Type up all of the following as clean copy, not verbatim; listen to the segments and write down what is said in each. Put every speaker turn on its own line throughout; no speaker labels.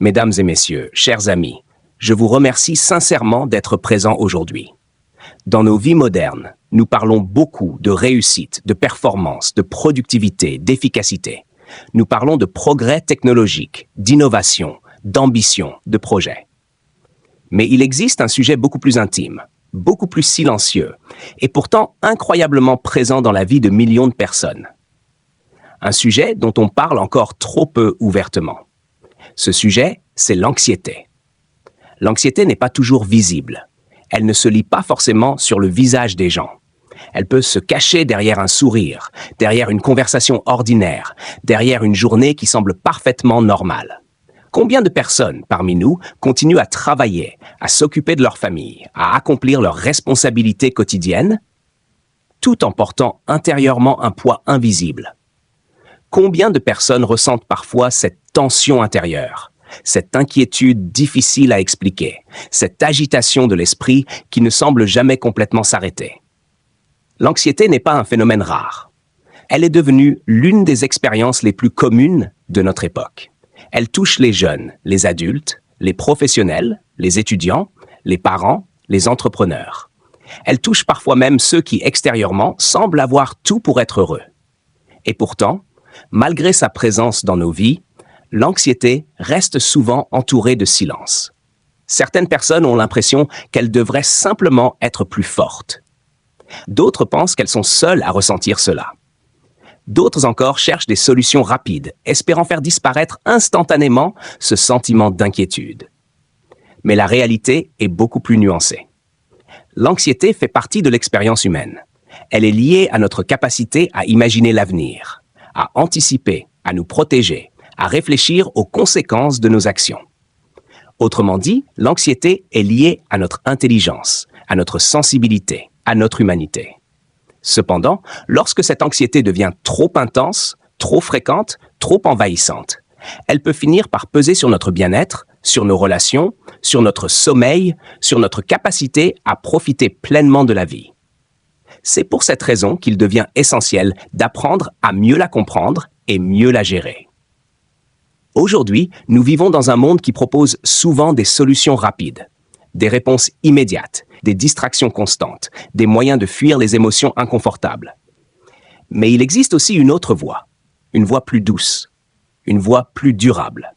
Mesdames et messieurs, chers amis, je vous remercie sincèrement d'être présents aujourd'hui. Dans nos vies modernes, nous parlons beaucoup de réussite, de performance, de productivité, d'efficacité. Nous parlons de progrès technologique, d'innovation, d'ambition, de projet. Mais il existe un sujet beaucoup plus intime, beaucoup plus silencieux, et pourtant incroyablement présent dans la vie de millions de personnes. Un sujet dont on parle encore trop peu ouvertement. Ce sujet, c'est l'anxiété. L'anxiété n'est pas toujours visible. Elle ne se lit pas forcément sur le visage des gens. Elle peut se cacher derrière un sourire, derrière une conversation ordinaire, derrière une journée qui semble parfaitement normale. Combien de personnes parmi nous continuent à travailler, à s'occuper de leur famille, à accomplir leurs responsabilités quotidiennes, tout en portant intérieurement un poids invisible? Combien de personnes ressentent parfois cette tension intérieure, cette inquiétude difficile à expliquer, cette agitation de l'esprit qui ne semble jamais complètement s'arrêter? L'anxiété n'est pas un phénomène rare. Elle est devenue l'une des expériences les plus communes de notre époque. Elle touche les jeunes, les adultes, les professionnels, les étudiants, les parents, les entrepreneurs. Elle touche parfois même ceux qui, extérieurement, semblent avoir tout pour être heureux. Et pourtant, malgré sa présence dans nos vies, l'anxiété reste souvent entourée de silence. Certaines personnes ont l'impression qu'elles devraient simplement être plus fortes. D'autres pensent qu'elles sont seules à ressentir cela. D'autres encore cherchent des solutions rapides, espérant faire disparaître instantanément ce sentiment d'inquiétude. Mais la réalité est beaucoup plus nuancée. L'anxiété fait partie de l'expérience humaine. Elle est liée à notre capacité à imaginer l'avenir, à anticiper, à nous protéger, à réfléchir aux conséquences de nos actions. Autrement dit, l'anxiété est liée à notre intelligence, à notre sensibilité, à notre humanité. Cependant, lorsque cette anxiété devient trop intense, trop fréquente, trop envahissante, elle peut finir par peser sur notre bien-être, sur nos relations, sur notre sommeil, sur notre capacité à profiter pleinement de la vie. C'est pour cette raison qu'il devient essentiel d'apprendre à mieux la comprendre et mieux la gérer. Aujourd'hui, nous vivons dans un monde qui propose souvent des solutions rapides, des réponses immédiates, des distractions constantes, des moyens de fuir les émotions inconfortables. Mais il existe aussi une autre voie, une voie plus douce, une voie plus durable.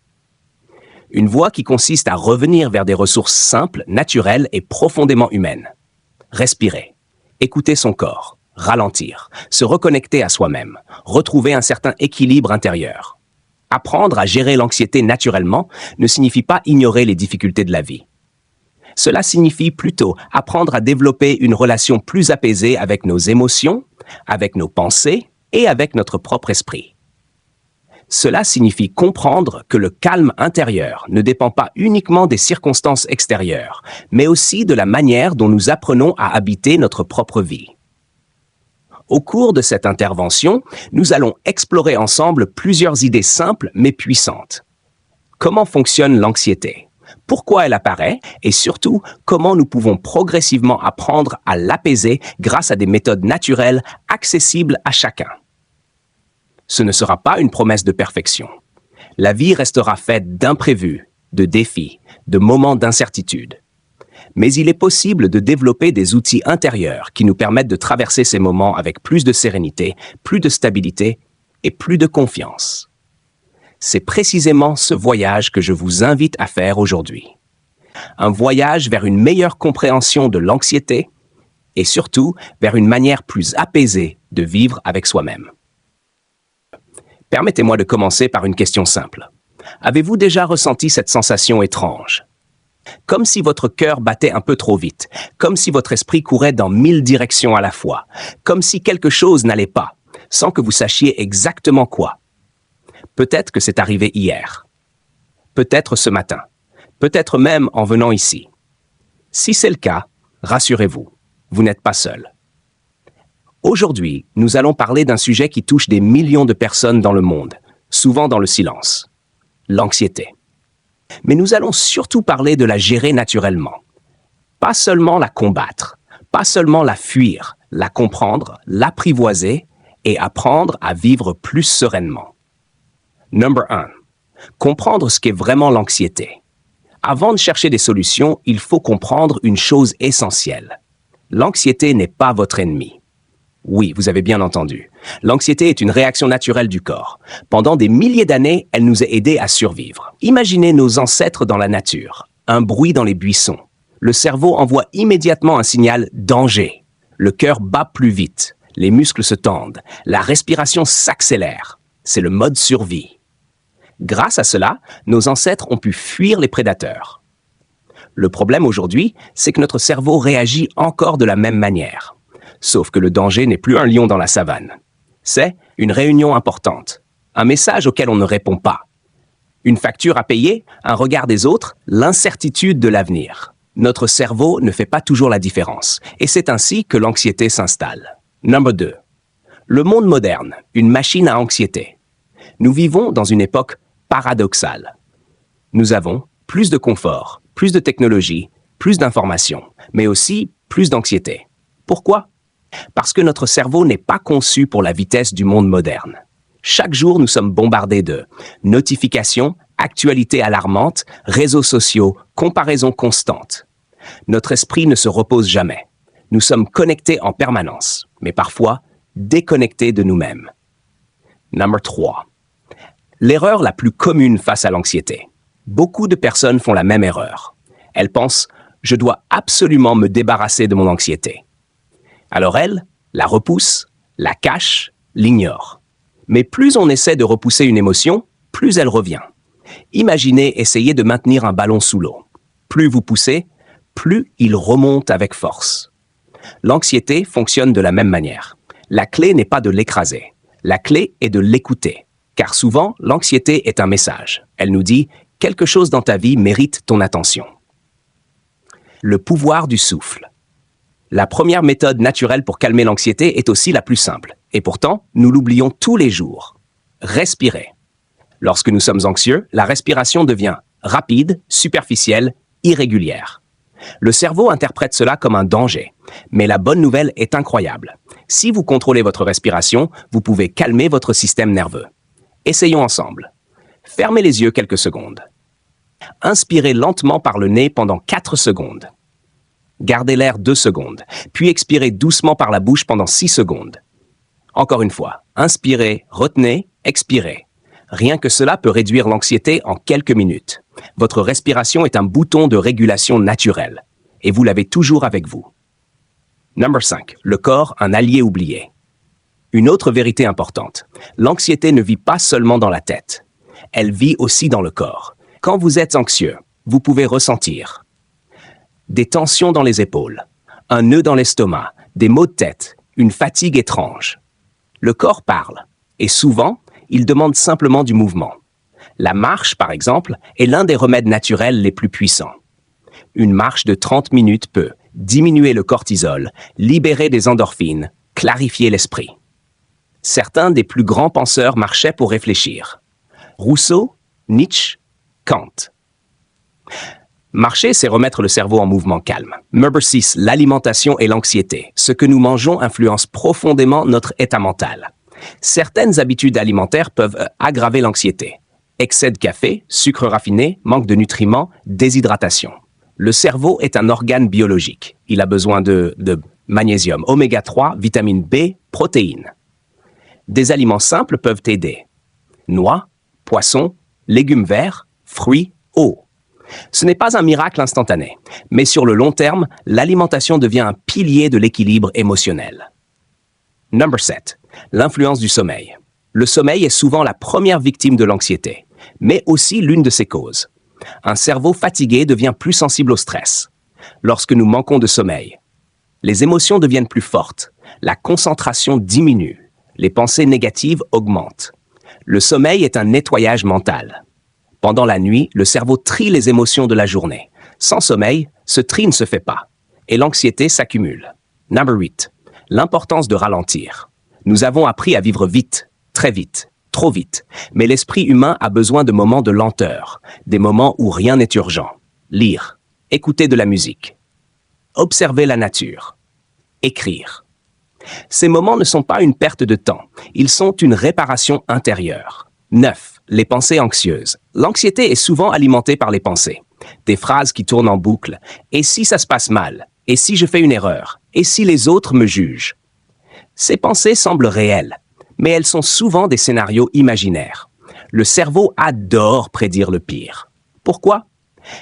Une voie qui consiste à revenir vers des ressources simples, naturelles et profondément humaines. Respirer, écouter son corps, ralentir, se reconnecter à soi-même, retrouver un certain équilibre intérieur. Apprendre à gérer l'anxiété naturellement ne signifie pas ignorer les difficultés de la vie. Cela signifie plutôt apprendre à développer une relation plus apaisée avec nos émotions, avec nos pensées et avec notre propre esprit. Cela signifie comprendre que le calme intérieur ne dépend pas uniquement des circonstances extérieures, mais aussi de la manière dont nous apprenons à habiter notre propre vie. Au cours de cette intervention, nous allons explorer ensemble plusieurs idées simples mais puissantes. Comment fonctionne l'anxiété ? Pourquoi elle apparaît et surtout comment nous pouvons progressivement apprendre à l'apaiser grâce à des méthodes naturelles accessibles à chacun. Ce ne sera pas une promesse de perfection. La vie restera faite d'imprévus, de défis, de moments d'incertitude. Mais il est possible de développer des outils intérieurs qui nous permettent de traverser ces moments avec plus de sérénité, plus de stabilité et plus de confiance. C'est précisément ce voyage que je vous invite à faire aujourd'hui. Un voyage vers une meilleure compréhension de l'anxiété et surtout vers une manière plus apaisée de vivre avec soi-même. Permettez-moi de commencer par une question simple. Avez-vous déjà ressenti cette sensation étrange? Comme si votre cœur battait un peu trop vite, comme si votre esprit courait dans 1000 directions à la fois, comme si quelque chose n'allait pas, sans que vous sachiez exactement quoi. Peut-être que c'est arrivé hier, peut-être ce matin, peut-être même en venant ici. Si c'est le cas, rassurez-vous, vous n'êtes pas seul. Aujourd'hui, nous allons parler d'un sujet qui touche des millions de personnes dans le monde, souvent dans le silence, l'anxiété. Mais nous allons surtout parler de la gérer naturellement. Pas seulement la combattre, pas seulement la fuir, la comprendre, l'apprivoiser et apprendre à vivre plus sereinement. Number 1. comprendre ce qu'est vraiment l'anxiété. Avant de chercher des solutions, il faut comprendre une chose essentielle. L'anxiété n'est pas votre ennemi. Oui, vous avez bien entendu. L'anxiété est une réaction naturelle du corps. Pendant des milliers d'années, elle nous a aidés à survivre. Imaginez nos ancêtres dans la nature, un bruit dans les buissons. Le cerveau envoie immédiatement un signal « danger ». Le cœur bat plus vite, les muscles se tendent, la respiration s'accélère. C'est le mode survie. Grâce à cela, nos ancêtres ont pu fuir les prédateurs. Le problème aujourd'hui, c'est que notre cerveau réagit encore de la même manière. Sauf que le danger n'est plus un lion dans la savane. C'est une réunion importante, un message auquel on ne répond pas. Une facture à payer, un regard des autres, l'incertitude de l'avenir. Notre cerveau ne fait pas toujours la différence, et c'est ainsi que l'anxiété s'installe. Numéro 2. Le monde moderne, une machine à anxiété. Nous vivons dans une époque paradoxale. Nous avons plus de confort, plus de technologie, plus d'informations, mais aussi plus d'anxiété. Pourquoi? Parce que notre cerveau n'est pas conçu pour la vitesse du monde moderne. Chaque jour, nous sommes bombardés de notifications, actualités alarmantes, réseaux sociaux, comparaisons constantes. Notre esprit ne se repose jamais. Nous sommes connectés en permanence, mais parfois déconnectés de nous-mêmes. Numéro 3. L'erreur la plus commune face à l'anxiété. Beaucoup de personnes font la même erreur. Elles pensent « je dois absolument me débarrasser de mon anxiété ». Alors elles la repoussent, la cachent, l'ignorent. Mais plus on essaie de repousser une émotion, plus elle revient. Imaginez essayer de maintenir un ballon sous l'eau. Plus vous poussez, plus il remonte avec force. L'anxiété fonctionne de la même manière. La clé n'est pas de l'écraser. La clé est de l'écouter. Car souvent, l'anxiété est un message. Elle nous dit « quelque chose dans ta vie mérite ton attention ». Le pouvoir du souffle. La première méthode naturelle pour calmer l'anxiété est aussi la plus simple. Et pourtant, nous l'oublions tous les jours. Respirer. Lorsque nous sommes anxieux, la respiration devient rapide, superficielle, irrégulière. Le cerveau interprète cela comme un danger. Mais la bonne nouvelle est incroyable. Si vous contrôlez votre respiration, vous pouvez calmer votre système nerveux. Essayons ensemble. Fermez les yeux quelques secondes. Inspirez lentement par le nez pendant 4 secondes. Gardez l'air 2 secondes, puis expirez doucement par la bouche pendant 6 secondes. Encore une fois, inspirez, retenez, expirez. Rien que cela peut réduire l'anxiété en quelques minutes. Votre respiration est un bouton de régulation naturelle, et vous l'avez toujours avec vous. Numéro 5. Le corps, un allié oublié. Une autre vérité importante. L'anxiété ne vit pas seulement dans la tête. Elle vit aussi dans le corps. Quand vous êtes anxieux, vous pouvez ressentir des tensions dans les épaules, un nœud dans l'estomac, des maux de tête, une fatigue étrange. Le corps parle, et souvent, il demande simplement du mouvement. La marche, par exemple, est l'un des remèdes naturels les plus puissants. Une marche de 30 minutes peut diminuer le cortisol, libérer des endorphines, clarifier l'esprit. Certains des plus grands penseurs marchaient pour réfléchir. Rousseau, Nietzsche, Kant. Marcher, c'est remettre le cerveau en mouvement calme. Numéro 6, l'alimentation et l'anxiété. Ce que nous mangeons influence profondément notre état mental. Certaines habitudes alimentaires peuvent aggraver l'anxiété. Excès de café, sucre raffiné, manque de nutriments, déshydratation. Le cerveau est un organe biologique. Il a besoin de magnésium, oméga 3, vitamine B, protéines. Des aliments simples peuvent aider. Noix, poissons, légumes verts, fruits, eau. Ce n'est pas un miracle instantané, mais sur le long terme, l'alimentation devient un pilier de l'équilibre émotionnel. Numéro 7. L'influence du sommeil. Le sommeil est souvent la première victime de l'anxiété, mais aussi l'une de ses causes. Un cerveau fatigué devient plus sensible au stress. Lorsque nous manquons de sommeil, les émotions deviennent plus fortes, la concentration diminue, les pensées négatives augmentent. Le sommeil est un nettoyage mental. Pendant la nuit, le cerveau trie les émotions de la journée. Sans sommeil, ce tri ne se fait pas, et l'anxiété s'accumule. Numéro 8. L'importance de ralentir. Nous avons appris à vivre vite, très vite, trop vite, mais l'esprit humain a besoin de moments de lenteur, des moments où rien n'est urgent. Lire, écouter de la musique, observer la nature, écrire. Ces moments ne sont pas une perte de temps, ils sont une réparation intérieure. 9. les pensées anxieuses. L'anxiété est souvent alimentée par les pensées. Des phrases qui tournent en boucle. Et si ça se passe mal? Et si je fais une erreur? Et si les autres me jugent? Ces pensées semblent réelles, mais elles sont souvent des scénarios imaginaires. Le cerveau adore prédire le pire. Pourquoi?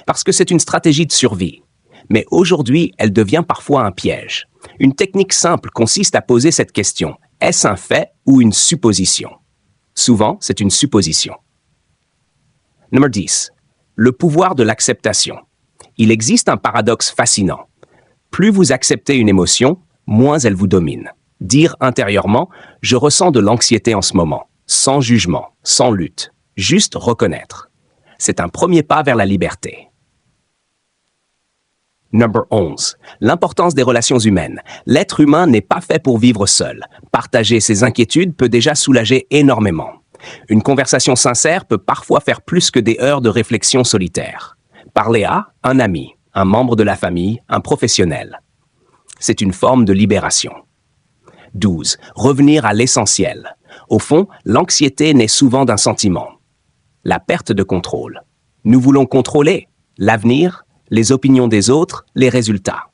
Parce que c'est une stratégie de survie. Mais aujourd'hui, elle devient parfois un piège. Une technique simple consiste à poser cette question. Est-ce un fait ou une supposition? Souvent, c'est une supposition. Numéro 10. Le pouvoir de l'acceptation. Il existe un paradoxe fascinant. Plus vous acceptez une émotion, moins elle vous domine. Dire intérieurement « je ressens de l'anxiété en ce moment », sans jugement, sans lutte, juste reconnaître. C'est un premier pas vers la liberté. Number 11. L'importance des relations humaines. L'être humain n'est pas fait pour vivre seul. Partager ses inquiétudes peut déjà soulager énormément. Une conversation sincère peut parfois faire plus que des heures de réflexion solitaire. Parler à un ami, un membre de la famille, un professionnel. C'est une forme de libération. 12. Revenir à l'essentiel. Au fond, l'anxiété naît souvent d'un sentiment. La perte de contrôle. Nous voulons contrôler l'avenir, les opinions des autres, les résultats.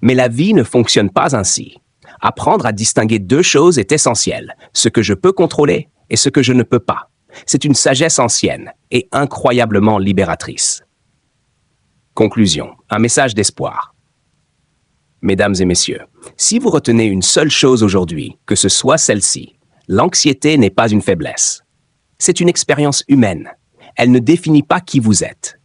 Mais la vie ne fonctionne pas ainsi. Apprendre à distinguer deux choses est essentiel, ce que je peux contrôler et ce que je ne peux pas. C'est une sagesse ancienne et incroyablement libératrice. Conclusion, un message d'espoir. Mesdames et messieurs, si vous retenez une seule chose aujourd'hui, que ce soit celle-ci, l'anxiété n'est pas une faiblesse. C'est une expérience humaine. Elle ne définit pas qui vous êtes.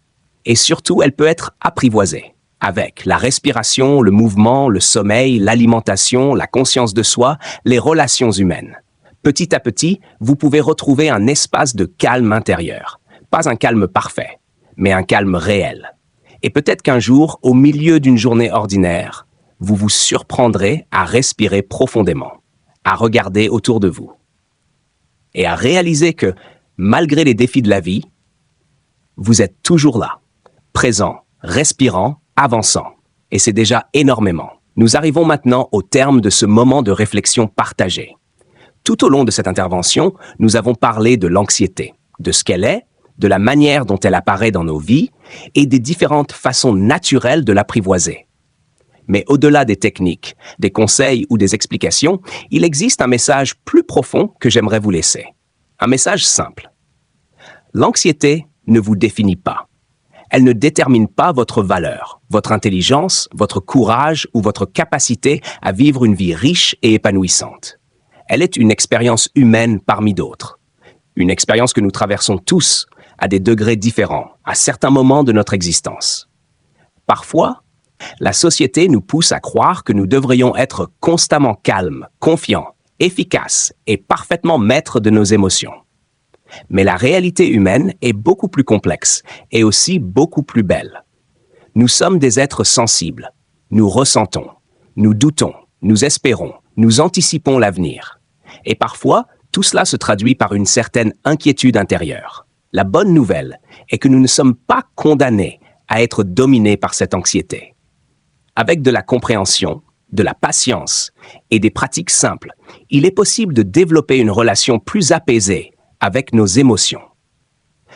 Et surtout, elle peut être apprivoisée, avec la respiration, le mouvement, le sommeil, l'alimentation, la conscience de soi, les relations humaines. Petit à petit, vous pouvez retrouver un espace de calme intérieur. Pas un calme parfait, mais un calme réel. Et peut-être qu'un jour, au milieu d'une journée ordinaire, vous vous surprendrez à respirer profondément, à regarder autour de vous et à réaliser que, malgré les défis de la vie, vous êtes toujours là, présent, respirant, avançant. Et c'est déjà énormément. Nous arrivons maintenant au terme de ce moment de réflexion partagée. Tout au long de cette intervention, nous avons parlé de l'anxiété, de ce qu'elle est, de la manière dont elle apparaît dans nos vies et des différentes façons naturelles de l'apprivoiser. Mais au-delà des techniques, des conseils ou des explications, il existe un message plus profond que j'aimerais vous laisser. Un message simple. L'anxiété ne vous définit pas. Elle ne détermine pas votre valeur, votre intelligence, votre courage ou votre capacité à vivre une vie riche et épanouissante. Elle est une expérience humaine parmi d'autres. Une expérience que nous traversons tous à des degrés différents, à certains moments de notre existence. Parfois, la société nous pousse à croire que nous devrions être constamment calmes, confiants, efficaces et parfaitement maîtres de nos émotions. Mais la réalité humaine est beaucoup plus complexe et aussi beaucoup plus belle. Nous sommes des êtres sensibles. Nous ressentons, nous doutons, nous espérons, nous anticipons l'avenir. Et parfois, tout cela se traduit par une certaine inquiétude intérieure. La bonne nouvelle est que nous ne sommes pas condamnés à être dominés par cette anxiété. Avec de la compréhension, de la patience et des pratiques simples, il est possible de développer une relation plus apaisée avec nos émotions.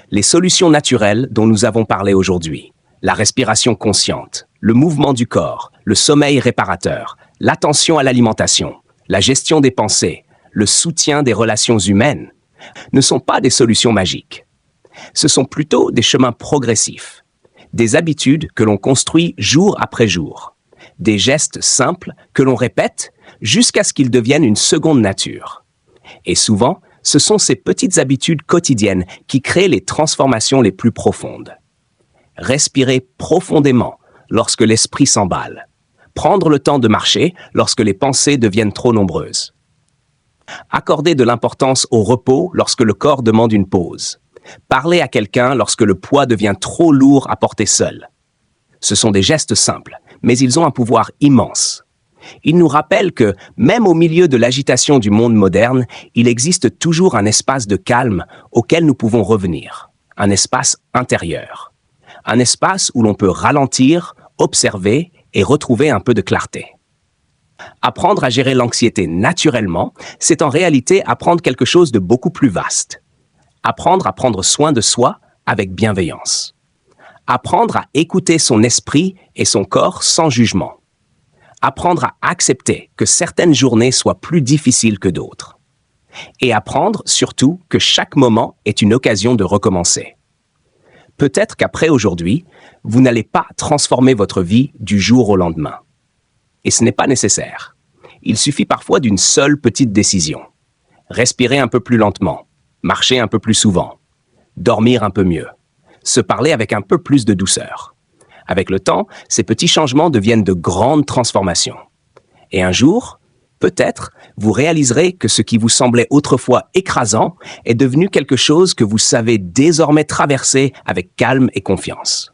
Les solutions naturelles dont nous avons parlé aujourd'hui, la respiration consciente, le mouvement du corps, le sommeil réparateur, l'attention à l'alimentation, la gestion des pensées, le soutien des relations humaines, ne sont pas des solutions magiques. Ce sont plutôt des chemins progressifs, des habitudes que l'on construit jour après jour, des gestes simples que l'on répète jusqu'à ce qu'ils deviennent une seconde nature. Et souvent, ce sont ces petites habitudes quotidiennes qui créent les transformations les plus profondes. Respirer profondément lorsque l'esprit s'emballe. Prendre le temps de marcher lorsque les pensées deviennent trop nombreuses. Accorder de l'importance au repos lorsque le corps demande une pause. Parler à quelqu'un lorsque le poids devient trop lourd à porter seul. Ce sont des gestes simples, mais ils ont un pouvoir immense. Ils nous rappellent que, même au milieu de l'agitation du monde moderne, il existe toujours un espace de calme auquel nous pouvons revenir, un espace intérieur, un espace où l'on peut ralentir, observer et retrouver un peu de clarté. Apprendre à gérer l'anxiété naturellement, c'est en réalité apprendre quelque chose de beaucoup plus vaste. Apprendre à prendre soin de soi avec bienveillance. Apprendre à écouter son esprit et son corps sans jugement. Apprendre à accepter que certaines journées soient plus difficiles que d'autres. Et apprendre surtout que chaque moment est une occasion de recommencer. Peut-être qu'après aujourd'hui, vous n'allez pas transformer votre vie du jour au lendemain. Et ce n'est pas nécessaire. Il suffit parfois d'une seule petite décision. Respirer un peu plus lentement, marcher un peu plus souvent, dormir un peu mieux, se parler avec un peu plus de douceur. Avec le temps, ces petits changements deviennent de grandes transformations. Et un jour, peut-être, vous réaliserez que ce qui vous semblait autrefois écrasant est devenu quelque chose que vous savez désormais traverser avec calme et confiance.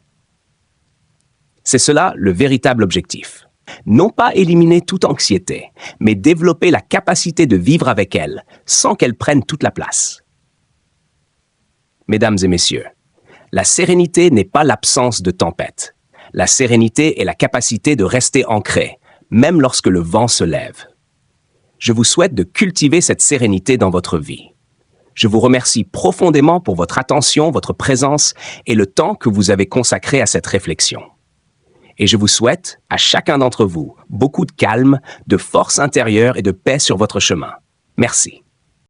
C'est cela le véritable objectif. Non pas éliminer toute anxiété, mais développer la capacité de vivre avec elle, sans qu'elle prenne toute la place. Mesdames et messieurs, la sérénité n'est pas l'absence de tempête. La sérénité est la capacité de rester ancré, même lorsque le vent se lève. Je vous souhaite de cultiver cette sérénité dans votre vie. Je vous remercie profondément pour votre attention, votre présence et le temps que vous avez consacré à cette réflexion. Et je vous souhaite, à chacun d'entre vous, beaucoup de calme, de force intérieure et de paix sur votre chemin. Merci.